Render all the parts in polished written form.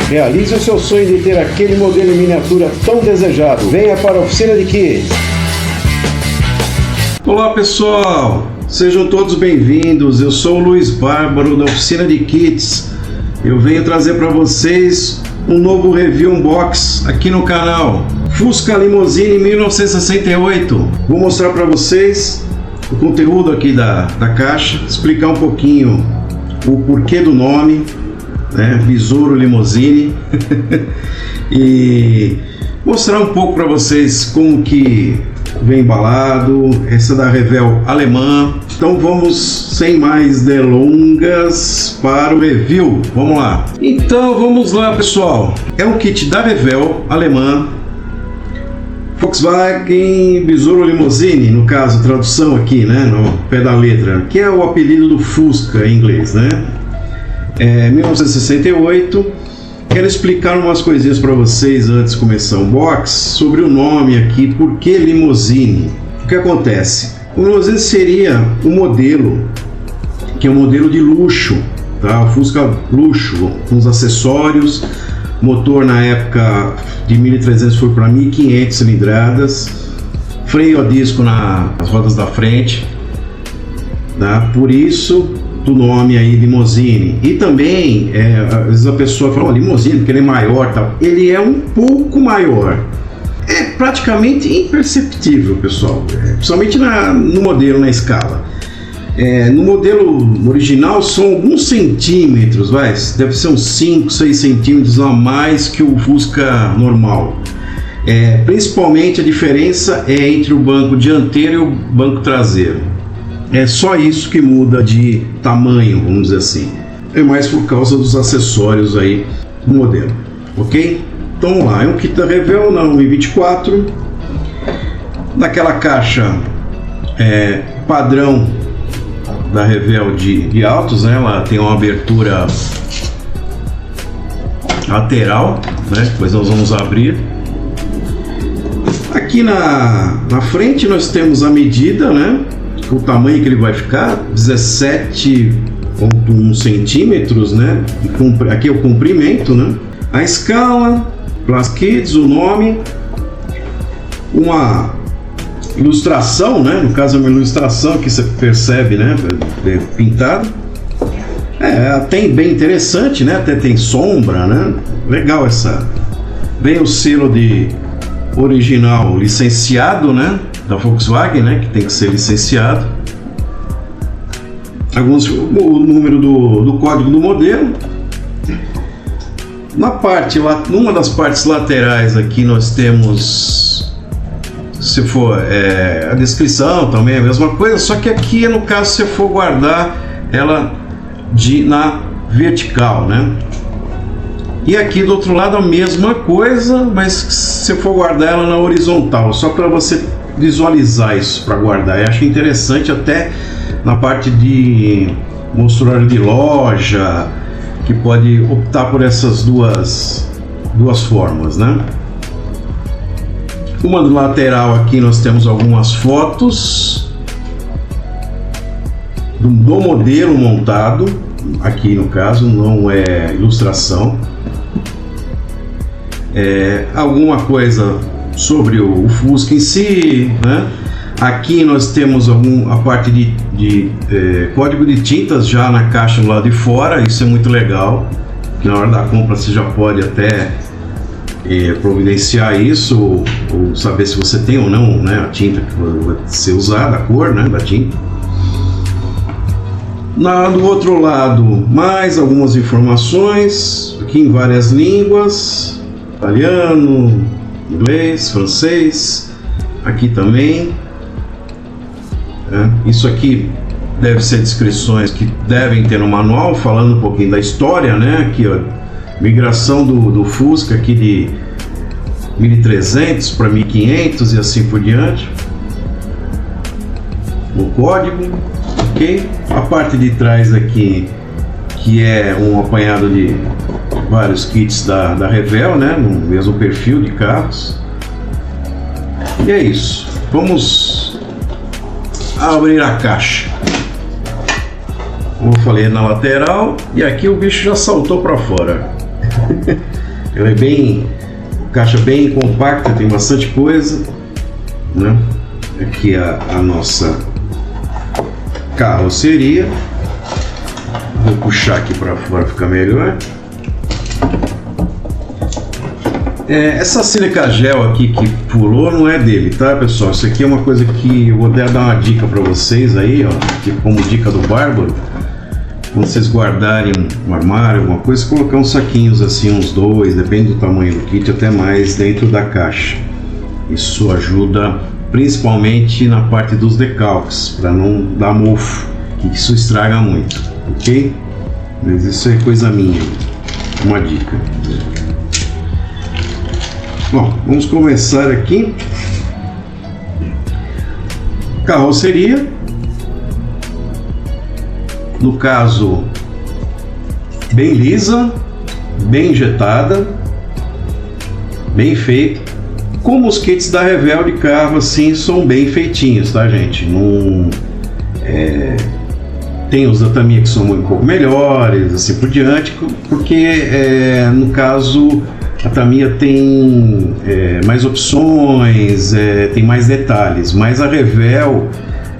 Realize o seu sonho de ter aquele modelo em miniatura tão desejado. Venha para a Oficina de Kits. Olá pessoal, sejam todos bem-vindos. Eu sou o Luiz Bárbaro da Oficina de Kits. Eu venho trazer para vocês um novo review unbox aqui no canal. Fusca Limousine 1968. Vou mostrar para vocês o conteúdo aqui da caixa, explicar um pouquinho o porquê do nome, né? Besouro Limousine e mostrar um pouco para vocês como que vem embalado. Essa é da Revell alemã. Então vamos, sem mais delongas, para o review. Vamos lá. Então vamos lá, pessoal. É um kit da Revell alemã, Volkswagen Besouro Limousine, no caso, tradução aqui, né, no pé da letra, que é o apelido do Fusca em inglês, né? 1968. Quero explicar umas coisinhas para vocês antes de começar o unbox sobre o nome aqui, por que Limousine. O que acontece? O Limousine seria o modelo, que é um modelo de luxo, tá? O Fusca luxo, com os acessórios. Motor na época de 1300 foi para 1500 cilindradas, freio a disco nas rodas da frente, tá? Por isso do nome aí Limousine. E também às vezes a pessoa fala, Limousine porque ele é maior, tal. Ele é um pouco maior, é praticamente imperceptível, pessoal, principalmente no modelo, na escala. No modelo original são alguns centímetros, deve ser uns 5, 6 centímetros a mais que o Fusca normal. Principalmente a diferença é entre o banco dianteiro e o banco traseiro. É só isso que muda de tamanho, vamos dizer assim. É mais por causa dos acessórios aí do modelo, ok? Então vamos lá, é um kit da Revell na 1.24. Naquela caixa padrão da Revell de altos, né? Ela tem uma abertura lateral, né? Depois nós vamos abrir. Aqui na frente nós temos a medida, né? O tamanho que ele vai ficar, 17,1 centímetros, né? Aqui é o comprimento, né? A escala, Plastic Kids, o nome, uma ilustração, né? No caso é uma ilustração que você percebe, né? Pintado. Até bem interessante, né? Até tem sombra, né? Legal essa. Vem o selo de original licenciado, né? Da Volkswagen, né? Que tem que ser licenciado. O número do código do modelo. Numa das partes laterais aqui nós temos, se for a descrição também é a mesma coisa, só que aqui no caso se for guardar ela na vertical, né? E aqui do outro lado a mesma coisa, mas se for guardar ela na horizontal, só para você visualizar isso para guardar. Eu acho interessante até na parte de mostruário de loja, que pode optar por essas duas formas, né? Uma do lateral aqui nós temos algumas fotos do modelo montado, aqui no caso não é ilustração. Alguma coisa sobre o Fusca em si, né? Aqui nós temos a parte de código de tintas já na caixa do lado de fora. Isso é muito legal, na hora da compra você já pode até providenciar isso, ou saber se você tem ou não, né, a tinta que vai ser usada, a cor, né, da tinta. Do outro lado, mais algumas informações, aqui em várias línguas, italiano, inglês, francês, aqui também. Isso aqui deve ser descrições que devem ter no manual, falando um pouquinho da história, né? Aqui, ó, migração do Fusca aqui de 1300 para 1500 e assim por diante. O código, ok? A parte de trás aqui, que é um apanhado de vários kits da Revell, né? No mesmo perfil de carros. E é isso. Vamos abrir a caixa. Como eu falei, na lateral, e aqui o bicho já saltou para fora. Ela é bem, caixa bem compacta, tem bastante coisa, né? Aqui a nossa carroceria. Vou puxar aqui para fora, ficar melhor. Essa sílica gel aqui que pulou não é dele, tá, pessoal? Isso aqui é uma coisa que eu vou dar uma dica para vocês aí, ó, que como dica do Bárbaro. Quando vocês guardarem um armário, alguma coisa, colocar uns saquinhos assim, uns 2, depende do tamanho do kit, até mais dentro da caixa. Isso ajuda principalmente na parte dos decalques, para não dar mofo, que isso estraga muito, ok? Mas isso é coisa minha, uma dica. Bom, vamos começar aqui. Carroceria. No caso, bem lisa, bem injetada, bem feita. Como os kits da Revell de carro, assim, são bem feitinhos, tá, gente? Não, tem os da Tamiya que são um pouco melhores, assim por diante, porque no caso a Tamiya tem mais opções, tem mais detalhes, mas a Revell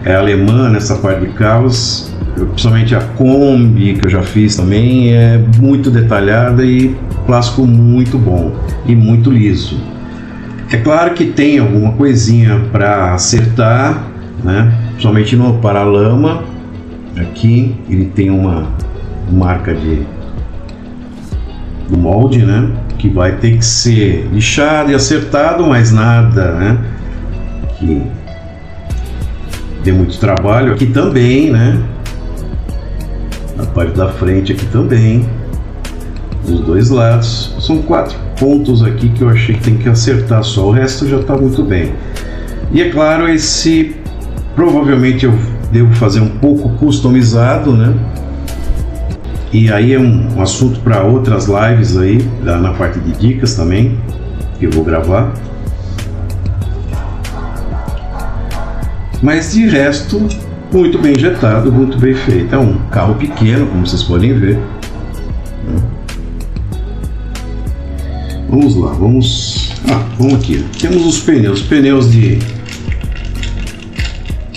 é alemã nessa parte de carros, principalmente a Kombi, que eu já fiz também, é muito detalhada e plástico muito bom e muito liso. É claro que tem alguma coisinha para acertar, né? Principalmente no paralama. Aqui ele tem uma marca do molde, né? Que vai ter que ser lixado e acertado, mas nada, né? Que dê muito trabalho. Aqui também, né? Na parte da frente aqui também, dos dois lados. São 4 pontos aqui que eu achei que tem que acertar só, o resto já está muito bem. E é claro, esse provavelmente eu devo fazer um pouco customizado, né? E aí é um assunto para outras lives aí, na parte de dicas também, que eu vou gravar. Mas de resto, muito bem injetado, muito bem feito. É um carro pequeno, como vocês podem ver. Vamos lá, vamos aqui. Temos os pneus de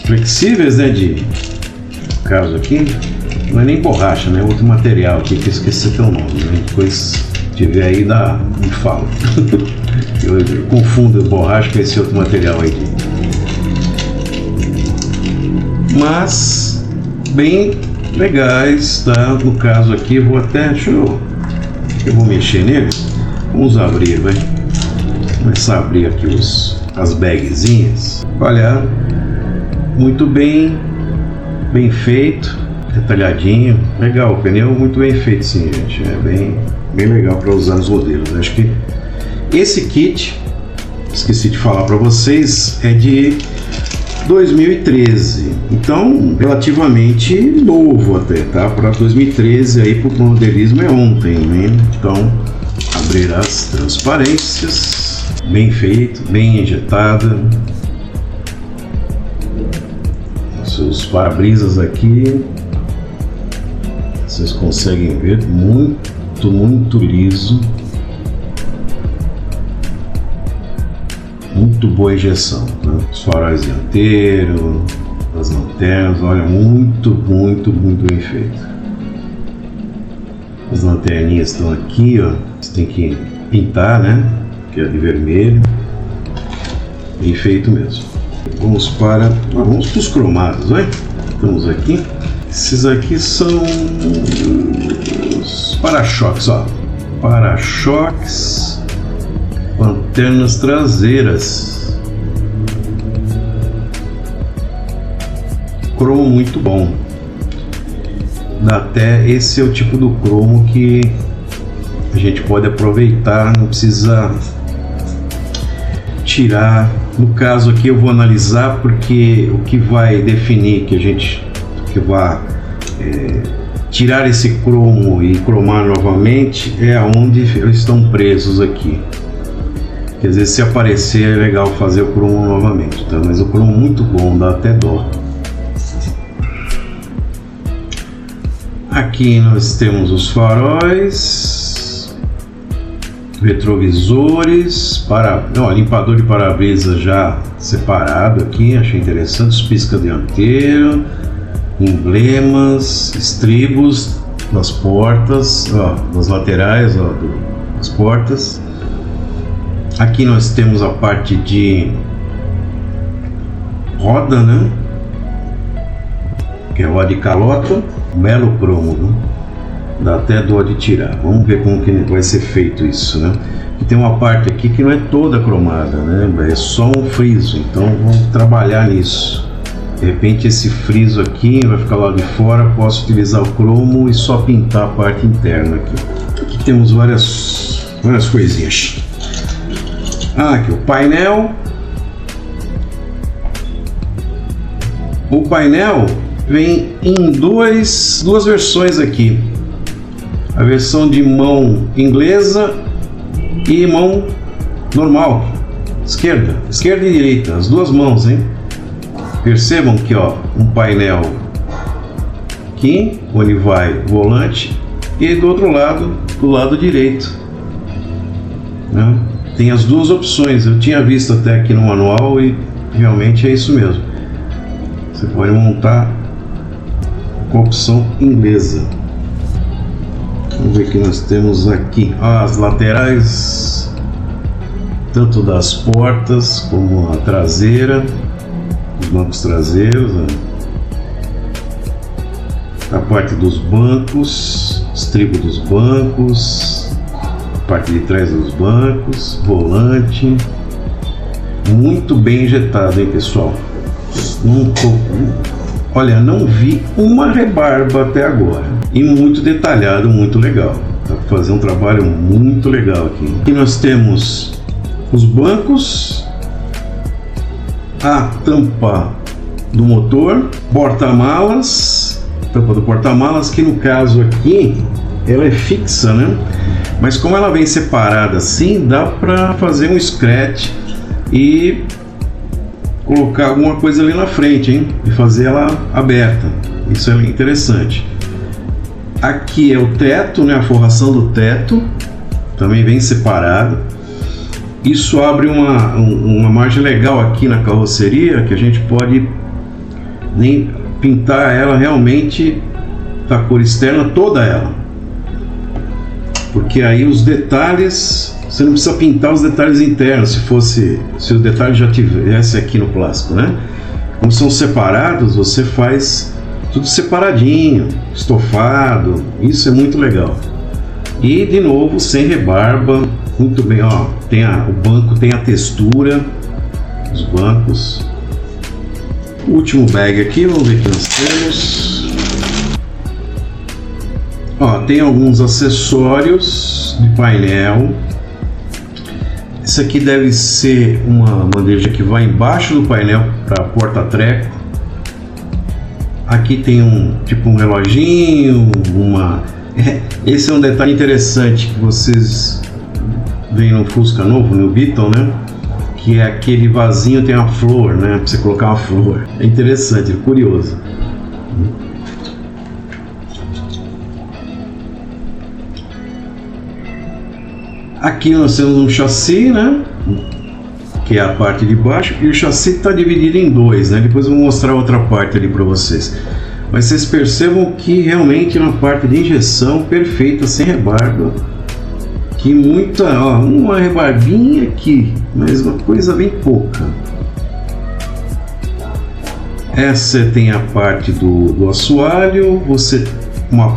flexíveis, né? No caso aqui, não é nem borracha, né? Outro material aqui que eu esqueci até o nome, né? Depois tiver aí, me fala. eu confundo borracha com esse outro material aí. Mas bem legais, tá? No caso aqui, eu vou mexer nele. Vamos abrir, vai. Começar a abrir aqui as bagzinhas. Olha, muito bem feito, detalhadinho, legal. O pneu muito bem feito, sim, gente. É bem legal para usar nos modelos. Acho que esse kit, esqueci de falar para vocês, é de 2013, então relativamente novo até, tá? Para 2013 aí pro modelismo é ontem, né? Então abrir as transparências, bem feito, bem injetada. Os para-brisas aqui, vocês conseguem ver, muito liso. Muito boa injeção, né? Os faróis dianteiros, as lanternas, olha, muito bem feito. As lanterninhas estão aqui, ó. Você tem que pintar, né? Que é de vermelho. Bem feito mesmo. Vamos para os cromados, vai? Estamos aqui. Esses aqui são os para-choques, ó. Para-choques. Lanternas traseiras, cromo muito bom. Até esse é o tipo do cromo que a gente pode aproveitar, não precisa tirar. No caso aqui eu vou analisar, porque o que vai definir que vai tirar esse cromo e cromar novamente é onde eles estão presos aqui. Que às vezes se aparecer é legal fazer o cromo novamente, tá? Mas o cromo muito bom, dá até dó. Aqui nós temos os faróis, retrovisores, limpador de para-brisa já separado aqui, achei interessante, os pisca dianteiro, emblemas, estribos das portas, das laterais das portas. Aqui nós temos a parte de roda, né? Que é roda de calota, belo cromo, né? Dá até dó de tirar. Vamos ver como que vai ser feito isso, né? E tem uma parte aqui que não é toda cromada, né? É só um friso, então vamos trabalhar nisso. De repente esse friso aqui vai ficar lá de fora, posso utilizar o cromo e só pintar a parte interna aqui. Aqui temos várias coisinhas. Aqui o painel. O painel vem em duas versões aqui. A versão de mão inglesa e mão normal, esquerda e direita, as duas mãos, hein? Percebam que um painel aqui, onde vai o volante, e do outro lado, do lado direito, né? Tem as duas opções, eu tinha visto até aqui no manual e realmente é isso mesmo. Você pode montar com a opção inglesa. Vamos ver o que nós temos aqui. As laterais, tanto das portas como a traseira, os bancos traseiros, a parte dos bancos, estribo dos bancos, a parte de trás dos bancos, volante. Muito bem injetado, hein, pessoal? Olha, não vi uma rebarba até agora. E muito detalhado, muito legal. Dá para fazer um trabalho muito legal aqui. Aqui nós temos os bancos, a tampa do motor, porta-malas, tampa do porta-malas, que no caso aqui ela é fixa, né? Mas como ela vem separada assim, dá para fazer um scratch e colocar alguma coisa ali na frente, hein? E fazer ela aberta. Isso é interessante. Aqui é o teto, né? A forração do teto também vem separado. Isso abre uma margem legal aqui na carroceria, que a gente pode nem pintar ela realmente da cor externa, toda ela, porque aí os detalhes, você não precisa pintar os detalhes internos, se o detalhe já tivesse aqui no plástico, né? Como são separados, você faz tudo separadinho, estofado, isso é muito legal. E de novo, sem rebarba, muito bem, o banco tem a textura, os bancos. O último bag aqui, vamos ver o que nós temos. Tem alguns acessórios de painel. Esse aqui deve ser uma bandeja que vai embaixo do painel para porta-treco. Aqui tem um reloginho, esse é um detalhe interessante que vocês veem no Fusca novo, no Beetle, né? Que é aquele vasinho, tem uma flor, né? Para você colocar uma flor. É interessante, é curioso. Aqui nós temos um chassi, né? Que é a parte de baixo, e o chassi está dividido em dois, né? Depois eu vou mostrar outra parte ali para vocês. Mas vocês percebam que realmente na parte de injeção perfeita, sem rebarba, que uma rebarbinha aqui, mas uma coisa bem pouca. Essa tem a parte do assoalho,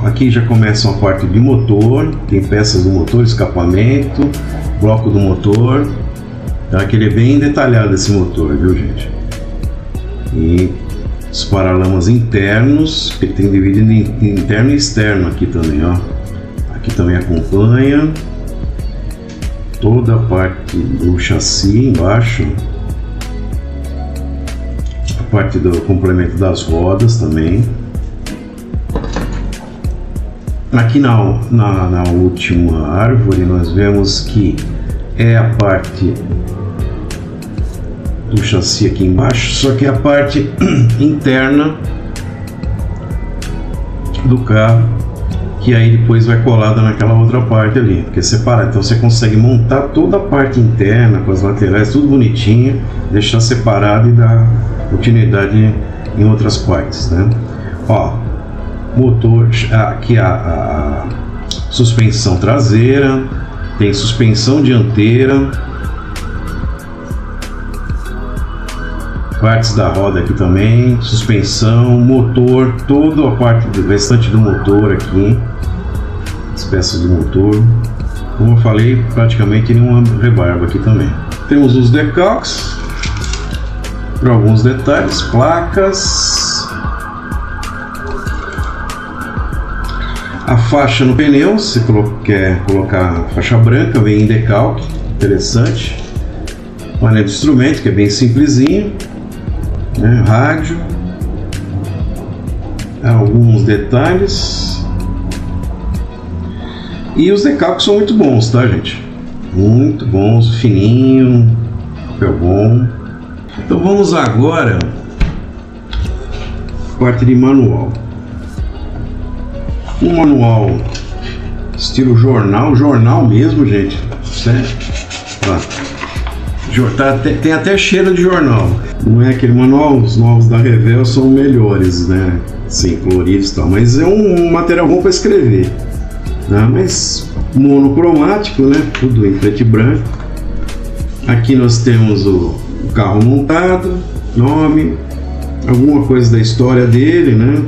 aqui já começa uma parte de motor, tem peças do motor, escapamento, bloco do motor, tá? Que ele é bem detalhado esse motor, viu, gente? E os paralamas internos, que tem dividido em interno e externo aqui também, Aqui também acompanha toda a parte do chassi embaixo, a parte do complemento das rodas também. Aqui na última árvore nós vemos que é a parte do chassi aqui embaixo, só que a parte interna do carro, que e aí depois vai colada naquela outra parte ali, porque é separado. Então você consegue montar toda a parte interna com as laterais, tudo bonitinho, deixar separado e dar continuidade em outras partes, né? Ó, motor, aqui a suspensão traseira, tem suspensão dianteira, partes da roda aqui também, suspensão, motor, toda a parte do restante do motor aqui, as peças do motor. Como eu falei, praticamente nenhuma rebarba aqui também. Temos os decalques para alguns detalhes, placas, a faixa no pneu, se quer colocar faixa branca, vem em decalque, interessante. Painel de instrumento, que é bem simplesinho, né? Rádio, alguns detalhes, e os decalques são muito bons, tá, gente? Muito bons, fininho, papel bom. Então vamos agora parte de manual. Um manual estilo jornal mesmo, gente. Sério? Tem até cheiro de jornal. Não é aquele manual, os novos da Revell são melhores, né? Sim, coloridos e tal. Mas é um material bom para escrever, né? Mas monocromático, né? Tudo em preto e branco. Aqui nós temos o carro montado, nome, alguma coisa da história dele, né?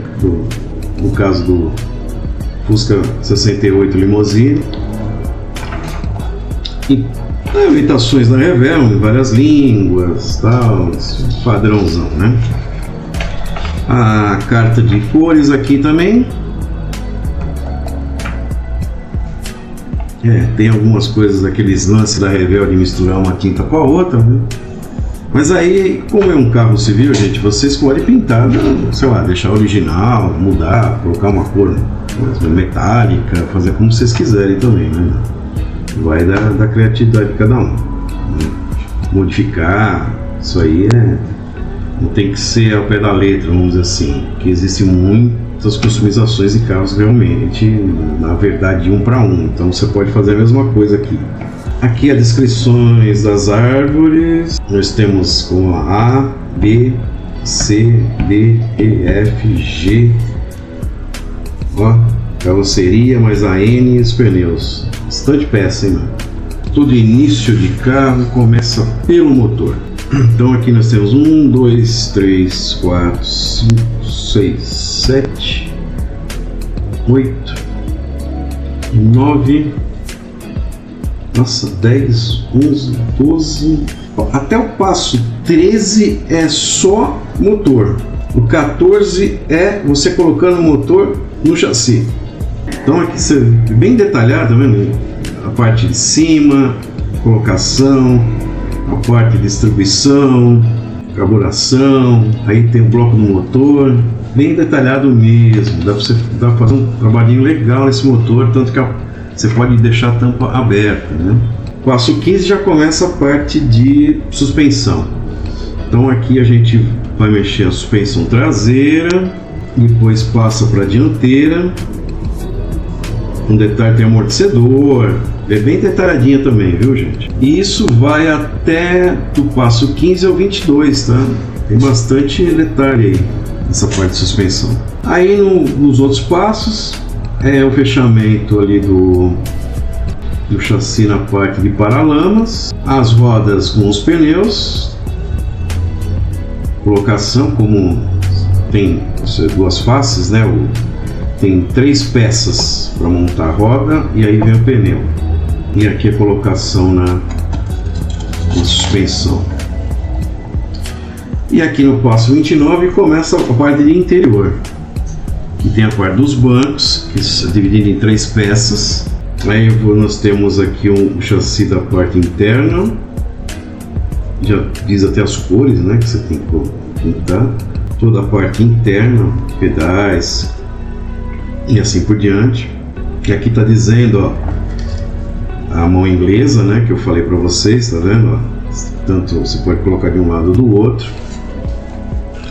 No caso do Fusca 68 Limousine. E imitações da Revell em várias línguas, tal, padrãozão, né? A carta de cores aqui também. Tem algumas coisas, aqueles lances da Revell de misturar uma tinta com a outra, né? Mas aí, como é um carro civil, gente, vocês podem pintar, sei lá, deixar original, mudar, colocar uma cor metálica, fazer como vocês quiserem também, né? Vai da criatividade de cada um, né? Modificar, isso aí não tem que ser ao pé da letra, vamos dizer assim, que existem muitas customizações de carros realmente, na verdade, um para um. Então você pode fazer a mesma coisa aqui. Aqui as descrições das árvores, nós temos como A, B, C, D, E, F, G, ó, carroceria mais a N e os pneus. Bastante peça, hein, mano? Todo início de carro começa pelo motor. Então aqui nós temos 1, 2, 3, 4, 5, 6, 7, 8, 9, nossa, 10, 11, 12, até o passo 13 é só motor. O 14 é você colocando o motor no chassi. Então aqui você bem detalhado, tá vendo? A parte de cima, colocação, a parte de distribuição, carburação, aí tem o bloco do motor, bem detalhado mesmo. Dá pra fazer um trabalhinho legal nesse motor, tanto que você pode deixar a tampa aberta, né? Passo 15 já começa a parte de suspensão. Então aqui a gente vai mexer a suspensão traseira, depois passa para a dianteira. Um detalhe, tem amortecedor, é bem detalhadinha também, viu, gente? E isso vai até do passo 15 ao 22, tá? Tem bastante detalhe aí nessa parte de suspensão. Aí nos outros passos é o fechamento ali do chassi na parte de paralamas, as rodas com os pneus, colocação, como tem duas faces, né? Tem 3 peças para montar a roda e aí vem o pneu. E aqui a colocação na suspensão. E aqui no passo 29 começa a parte de interior. Que tem a parte dos bancos, que é dividido em 3 peças. Aí nós temos aqui um chassi da parte interna. Já diz até as cores, né, que você tem que pintar. Toda a parte interna, pedais e assim por diante. E aqui está dizendo, ó, a mão inglesa, né, que eu falei para vocês, tá vendo? Ó? Tanto você pode colocar de um lado ou do outro.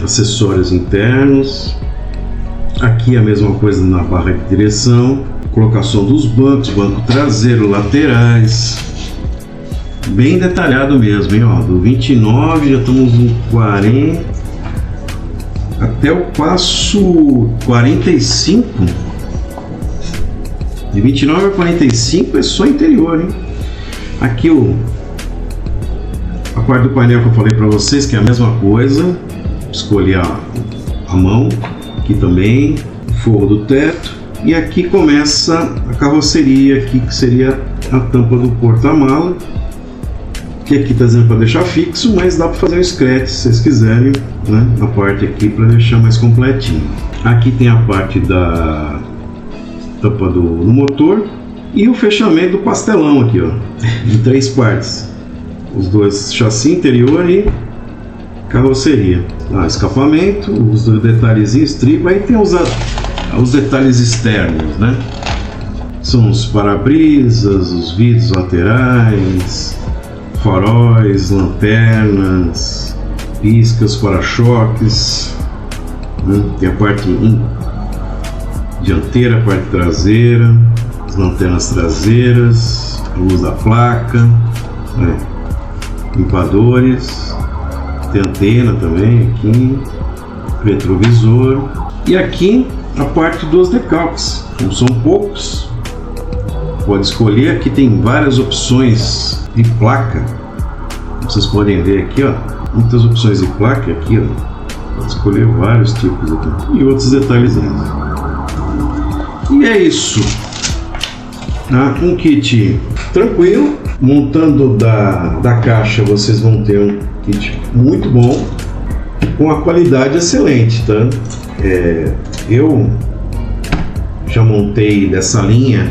Acessórios internos. Aqui a mesma coisa na barra de direção. colocação dos bancos, banco traseiro, laterais, bem detalhado mesmo, hein? Ó, do 29 já estamos no 40 até o passo 45. De 29 a 45 é só interior, hein? Aqui a parte do painel que eu falei para vocês, que é a mesma coisa. Escolhi a mão, aqui também, o forro do teto. E aqui começa a carroceria, aqui que seria a tampa do porta-mala. Que aqui está dizendo para deixar fixo, mas dá para fazer um scratch se vocês quiserem, né? Na parte aqui para deixar mais completinho. Aqui tem a parte da tampa do motor e o fechamento do pastelão aqui, ó, em 3 partes. Os dois chassi interior e carroceria. Escapamento, os dois detalhezinhos, estribo, aí tem os detalhes externos, né? São os para-brisas, os vidros laterais, faróis, lanternas, piscas, para-choques, né? Tem a parte dianteira, a parte traseira, as lanternas traseiras, a luz da placa, né? Limpadores, tem antena também aqui, retrovisor, e aqui a parte dos decalques. Como são poucos, pode escolher. Aqui tem várias opções de placa, vocês podem ver aqui, ó, muitas opções de placa aqui, ó, pode escolher vários tipos aqui e outros detalhezinhos. E é isso, um kit tranquilo. Montando da caixa vocês vão ter um kit muito bom, com a qualidade excelente, tá? Eu já montei dessa linha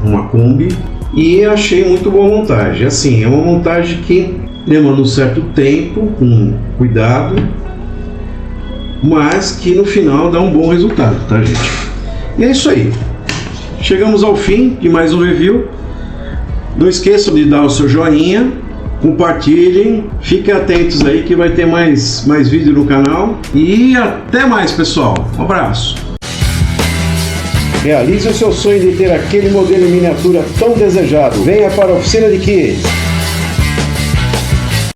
uma Kombi e achei muito boa a montagem. Assim, é uma montagem que demanda um certo tempo, com cuidado, mas que no final dá um bom resultado, tá, gente? E é isso aí. Chegamos ao fim de mais um review. Não esqueçam de dar o seu joinha, compartilhem, fiquem atentos aí que vai ter mais vídeo no canal. E até mais, pessoal. Um abraço. Realize o seu sonho de ter aquele modelo em miniatura tão desejado. Venha para a Oficina de Kids.